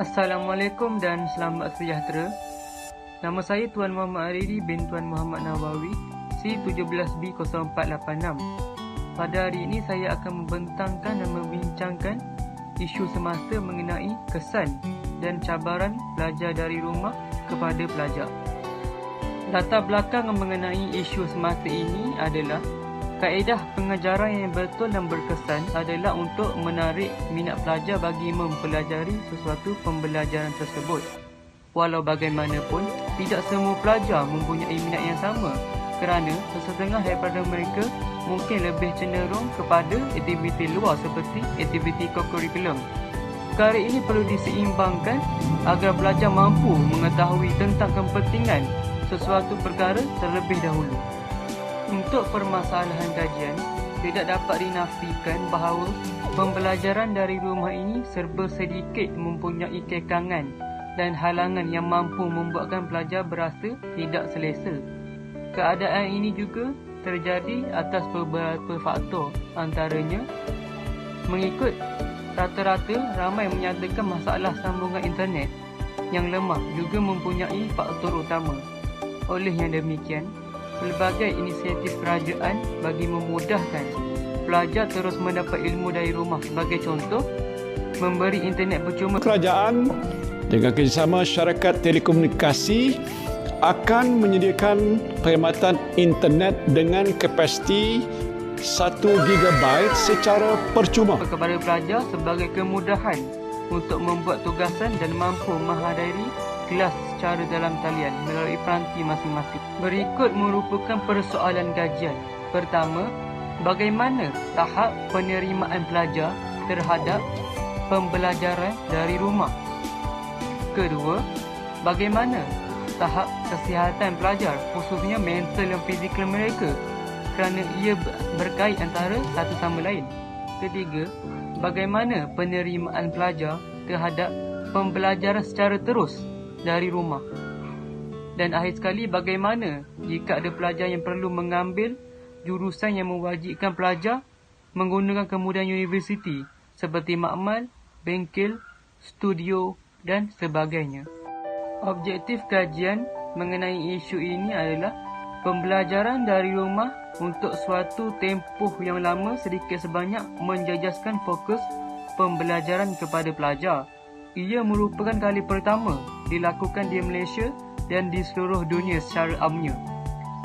Assalamualaikum dan selamat sejahtera. Nama saya Tuan Muhammad Aridi bin Tuan Muhammad Nawawi, C17B0486. Pada hari ini saya akan membentangkan dan membincangkan isu semasa mengenai kesan dan cabaran belajar dari rumah kepada pelajar. Latar belakang mengenai isu semasa ini adalah kaedah pengajaran yang betul dan berkesan adalah untuk menarik minat pelajar bagi mempelajari sesuatu pembelajaran tersebut. Walau bagaimanapun, tidak semua pelajar mempunyai minat yang sama kerana sesetengah daripada mereka mungkin lebih cenderung kepada aktiviti luar seperti aktiviti kokurikulum. Perkara ini perlu diseimbangkan agar pelajar mampu mengetahui tentang kepentingan sesuatu perkara terlebih dahulu. Untuk permasalahan kajian, tidak dapat dinafikan bahawa pembelajaran dari rumah ini serba sedikit mempunyai kekangan dan halangan yang mampu membuatkan pelajar berasa tidak selesa. Keadaan ini juga terjadi atas beberapa faktor, antaranya mengikut rata-rata ramai menyatakan masalah sambungan internet yang lemah juga mempunyai faktor utama. Oleh yang demikian, pelbagai inisiatif kerajaan bagi memudahkan pelajar terus mendapat ilmu dari rumah, sebagai contoh, memberi internet percuma. Kerajaan dengan kerjasama syarikat telekomunikasi akan menyediakan perkhidmatan internet dengan kapasiti 1 GB secara percuma kepada pelajar sebagai kemudahan untuk membuat tugasan dan mampu menghadiri kelas secara dalam talian melalui peranti masing-masing. Berikut merupakan persoalan kajian. Pertama, bagaimana tahap penerimaan pelajar terhadap pembelajaran dari rumah? Kedua, bagaimana tahap kesihatan pelajar, khususnya mental dan fizikal mereka, kerana ia berkait antara satu sama lain. Ketiga, bagaimana penerimaan pelajar terhadap pembelajaran secara terus dari rumah. Dan akhir sekali, bagaimana jika ada pelajar yang perlu mengambil jurusan yang mewajibkan pelajar menggunakan kemudahan universiti seperti makmal, bengkel, studio dan sebagainya. Objektif kajian mengenai isu ini adalah pembelajaran dari rumah untuk suatu tempoh yang lama sedikit sebanyak menjejaskan fokus pembelajaran kepada pelajar. Ia merupakan kali pertama dilakukan di Malaysia dan di seluruh dunia secara amnya.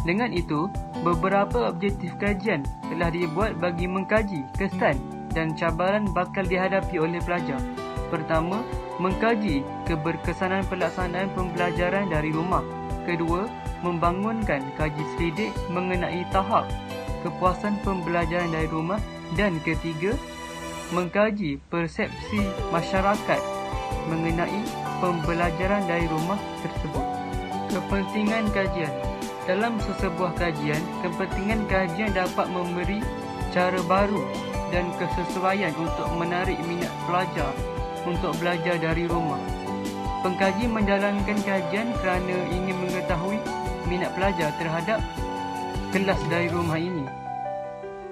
Dengan itu, beberapa objektif kajian telah dibuat bagi mengkaji kesan dan cabaran bakal dihadapi oleh pelajar. Pertama, mengkaji keberkesanan pelaksanaan pembelajaran dari rumah. Kedua, membangunkan kaji selidik mengenai tahap kepuasan pembelajaran dari rumah. Dan ketiga, mengkaji persepsi masyarakat mengenai pembelajaran dari rumah tersebut. Kepentingan kajian. Dalam sesebuah kajian, kepentingan kajian dapat memberi cara baru dan kesesuaian untuk menarik minat pelajar untuk belajar dari rumah. Pengkaji menjalankan kajian kerana ingin mengetahui minat pelajar terhadap kelas dari rumah ini.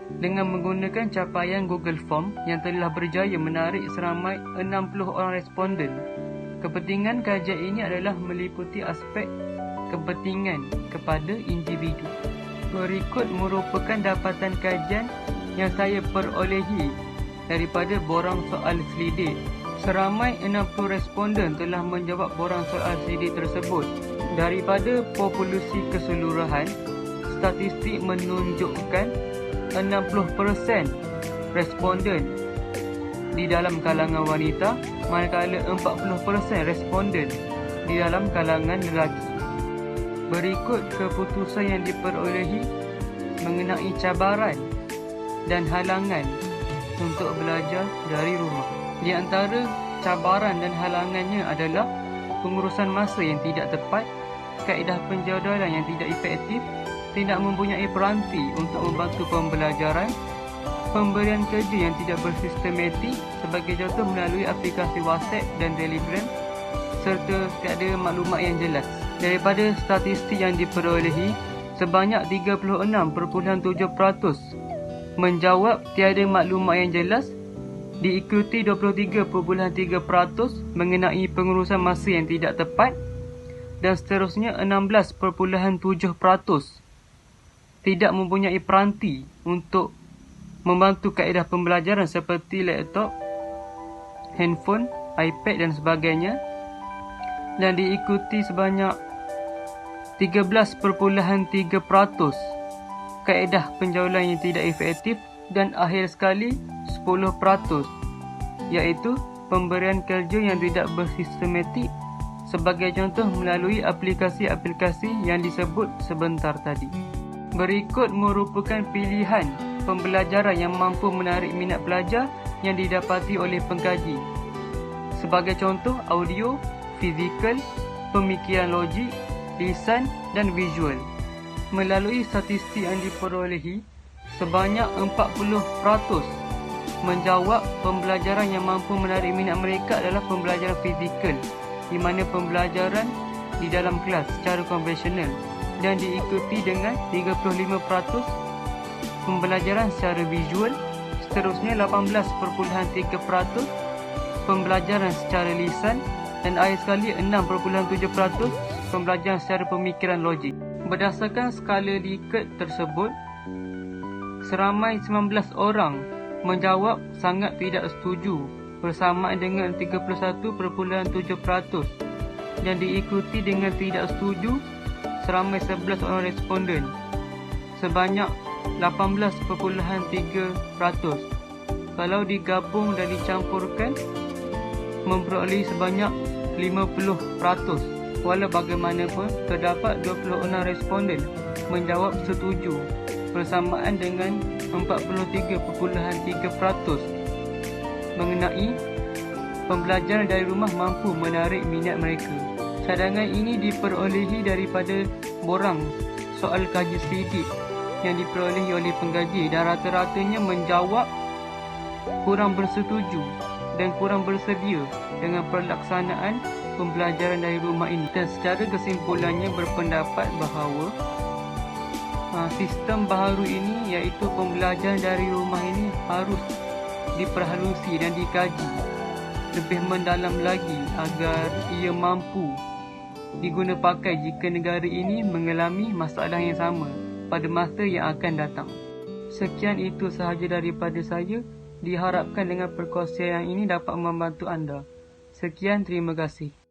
Dengan menggunakan capaian Google Form yang telah berjaya menarik seramai 60 orang responden. Kepentingan kajian ini adalah meliputi aspek kepentingan kepada individu. Berikut merupakan dapatan kajian yang saya perolehi daripada borang soal selidik. Seramai 60 responden telah menjawab borang soal selidik tersebut. Daripada populasi keseluruhan, statistik menunjukkan 60% responden di dalam kalangan wanita, manakala 40% responden di dalam kalangan lelaki. Berikut keputusan yang diperolehi mengenai cabaran dan halangan untuk belajar dari rumah. Di antara cabaran dan halangannya adalah pengurusan masa yang tidak tepat, kaedah penjadualan yang tidak efektif, tidak mempunyai peranti untuk membantu pembelajaran, pemberian kerja yang tidak bersistematik, sebagai contoh melalui aplikasi WhatsApp dan Telegram, serta tiada maklumat yang jelas. Daripada statistik yang diperolehi, sebanyak 36.7% menjawab tiada maklumat yang jelas Diikuti 23.3% mengenai pengurusan masa yang tidak tepat dan seterusnya 16.7% tidak mempunyai peranti untuk membantu kaedah pembelajaran seperti laptop, handphone, iPad dan sebagainya, dan diikuti sebanyak 13.3% kaedah penjaulan yang tidak efektif, dan akhir sekali 10% iaitu pemberian kerja yang tidak bersistematik, sebagai contoh melalui aplikasi-aplikasi yang disebut sebentar tadi. Berikut merupakan pilihan pembelajaran yang mampu menarik minat pelajar yang didapati oleh pengkaji. Sebagai contoh, audio, fizikal, pemikiran logik, lisan dan visual. Melalui statistik yang diperolehi, sebanyak 40% menjawab pembelajaran yang mampu menarik minat mereka adalah pembelajaran fizikal, di mana pembelajaran di dalam kelas secara konvensional, dan diikuti dengan 35% pembelajaran secara visual, seterusnya 18.3% pembelajaran secara lisan, dan akhir sekali 6.7% pembelajaran secara pemikiran logik. Berdasarkan skala Likert tersebut, seramai 19 orang menjawab sangat tidak setuju bersamaan dengan 31.7%, dan diikuti dengan tidak setuju seramai 11 orang responden sebanyak 18.3%. Kalau digabung dan dicampurkan, memperoleh sebanyak 50%. Walau bagaimanapun, terdapat 26 responden menjawab setuju bersamaan dengan 43.3% mengenai pembelajaran dari rumah mampu menarik minat mereka. Cadangan ini diperolehi daripada borang soal kaji sidik yang diperolehi oleh pengkaji, dan rata-ratanya menjawab kurang bersetuju dan kurang bersedia dengan pelaksanaan pembelajaran dari rumah ini. Dan secara kesimpulannya berpendapat bahawa sistem baharu ini, iaitu pembelajaran dari rumah ini, harus diperhalusi dan dikaji lebih mendalam lagi agar ia mampu diguna pakai jika negara ini mengalami masalah yang sama pada masa yang akan datang. Sekian itu sahaja daripada saya. Diharapkan dengan perkongsian ini dapat membantu anda. Sekian, terima kasih.